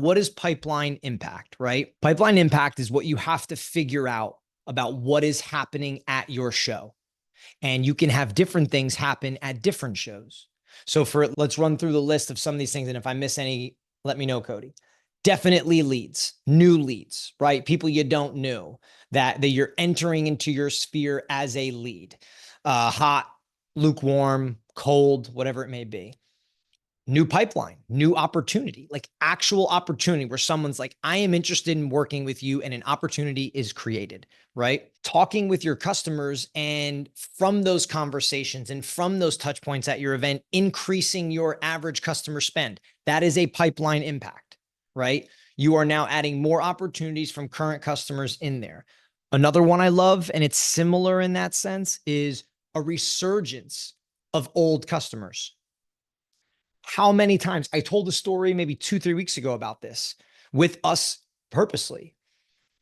What is pipeline impact, right? Pipeline impact is what you have to figure out about what is happening at your show. And you can have different things happen at different shows. So let's run through the list of some of these things. And if I miss any, let me know, Cody. Definitely leads, new leads, right? People you don't know that you're entering into your sphere as a lead, hot, lukewarm, cold, whatever it may be. New pipeline, new opportunity, like actual opportunity where someone's like, I am interested in working with you, and an opportunity is created, right? Talking with your customers, and from those conversations and from those touch points at your event, increasing your average customer spend. That is a pipeline impact, right? You are now adding more opportunities from current customers in there. Another one I love, and it's similar in that sense, is a resurgence of old customers. How many times I told a story maybe 2-3 weeks ago about this with us purposely.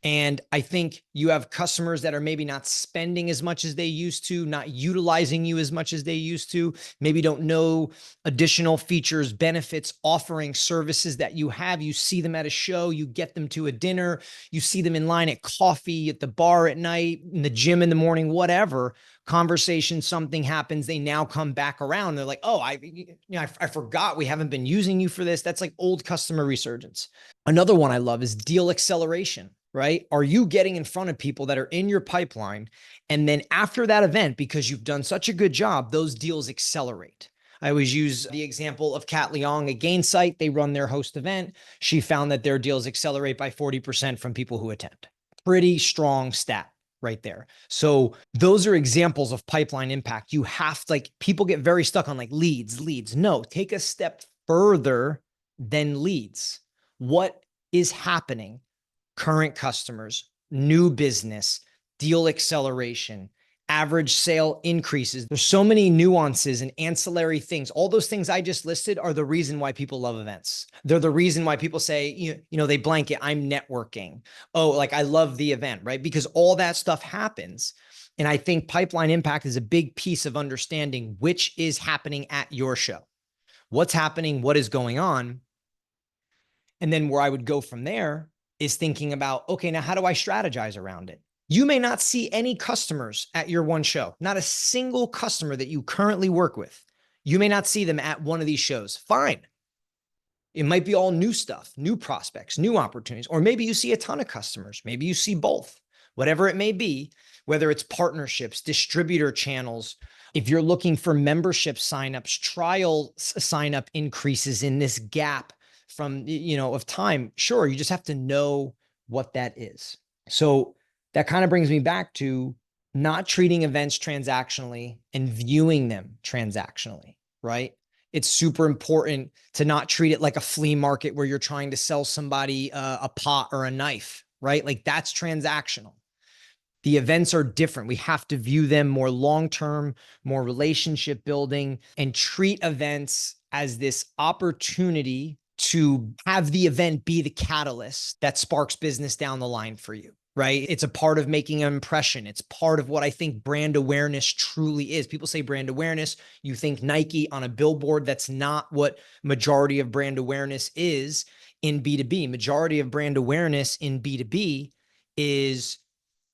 And I think you have customers that are maybe not spending as much as they used to, not utilizing you as much as they used to, maybe don't know additional features, benefits, offering services that you have. You see them at a show, you get them to a dinner, you see them in line at coffee, at the bar at night, in the gym in the morning, whatever. Conversation, something happens, they now come back around. They're like, oh, I forgot we haven't been using you for this. That's like old customer resurgence. Another one I love is deal acceleration, right? Are you getting in front of people that are in your pipeline? And then after that event, because you've done such a good job, those deals accelerate. I always use the example of Kat Leong at Gainsight. They run their host event. She found that their deals accelerate by 40% from people who attend. Pretty strong stat right there. So those are examples of pipeline impact. You have to, like, people get very stuck on like leads. No, take a step further than leads. What is happening? Current customers, new business, deal acceleration, average sale increases. There's so many nuances and ancillary things. All those things I just listed are the reason why people love events. They're the reason why people say, they blanket, I'm networking. Oh, like I love the event, right? Because all that stuff happens. And I think pipeline impact is a big piece of understanding which is happening at your show. What's happening? What is going on? And then where I would go from there is thinking about, okay, now how do I strategize around it? You may not see any customers at your one show, not a single customer that you currently work with. You may not see them at one of these shows. Fine. It might be all new stuff, new prospects, new opportunities, or maybe you see a ton of customers. Maybe you see both, whatever it may be, whether it's partnerships, distributor channels. If you're looking for membership signups, trial signup increases in this gap from, of time, sure, you just have to know what that is. So that kind of brings me back to not treating events transactionally and viewing them transactionally, right? It's super important to not treat it like a flea market where you're trying to sell somebody a pot or a knife, right? Like that's transactional. The events are different. We have to view them more long-term, more relationship building, and treat events as this opportunity to have the event be the catalyst that sparks business down the line for you, right? It's a part of making an impression. It's part of what I think brand awareness truly is. People say brand awareness, you think Nike on a billboard. That's not what majority of brand awareness is in B2B. Majority of brand awareness in B2B is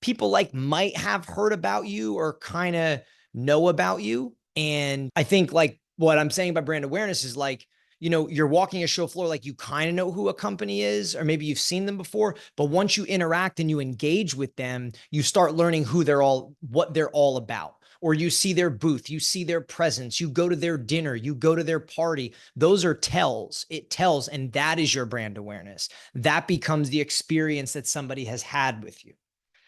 people like might have heard about you or kind of know about you. And I think like what I'm saying by brand awareness is like, you're walking a show floor, like you kind of know who a company is, or maybe you've seen them before, but once you interact and you engage with them, you start learning what they're all about. Or you see their booth, you see their presence, you go to their dinner, you go to their party. Those are tells. It tells, and that is your brand awareness. That becomes the experience that somebody has had with you.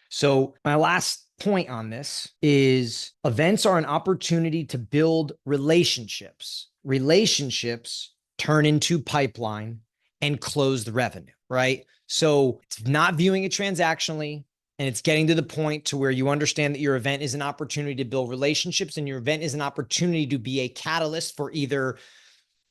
So my last point on this is events are an opportunity to build relationships. Relationships turn into pipeline and close the revenue, right? So it's not viewing it transactionally, and it's getting to the point to where you understand that your event is an opportunity to build relationships, and your event is an opportunity to be a catalyst for either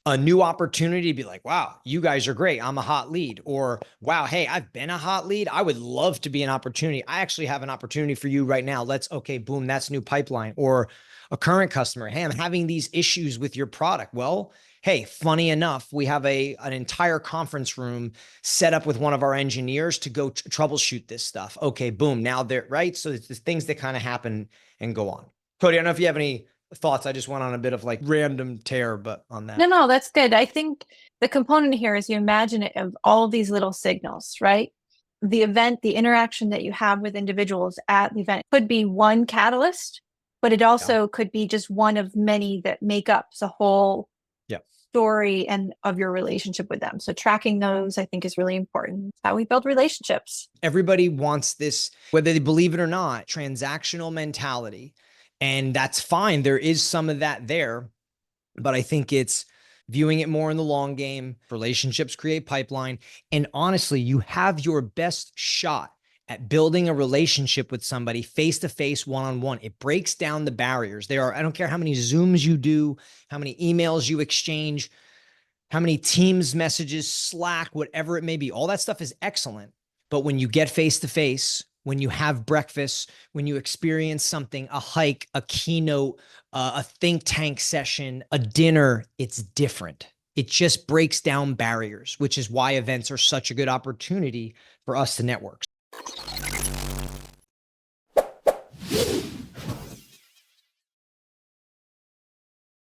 a new opportunity to be like, wow, you guys are great. I'm a hot lead. Or, wow, hey, I've been a hot lead. I would love to be an opportunity. I actually have an opportunity for you right now. Okay, boom, that's new pipeline. Or a current customer, hey, I'm having these issues with your product. Well, Hey, funny enough, we have an entire conference room set up with one of our engineers to go troubleshoot this stuff. Okay, boom. Now they're right. So it's the things that kind of happen and go on. Cody, I don't know if you have any thoughts. I just went on a bit of like random tear, but on that. No, that's good. I think the component here is you imagine it of all these little signals, right? The event, the interaction that you have with individuals at the event could be one catalyst, but it Yeah. also could be just one of many that make up the whole Yeah. story and of your relationship with them. So tracking those, I think, is really important. It's how we build relationships. Everybody wants this, whether they believe it or not, transactional mentality. And that's fine. There is some of that there, but I think it's viewing it more in the long game. Relationships create pipeline. And honestly, you have your best shot at building a relationship with somebody face to face, one on one. It breaks down the barriers. I don't care how many Zooms you do, how many emails you exchange, how many Teams messages, Slack, whatever it may be. All that stuff is excellent. But when you get face to face, when you have breakfast, when you experience something, a hike, a keynote, a think tank session, a dinner, it's different. It just breaks down barriers, which is why events are such a good opportunity for us to network.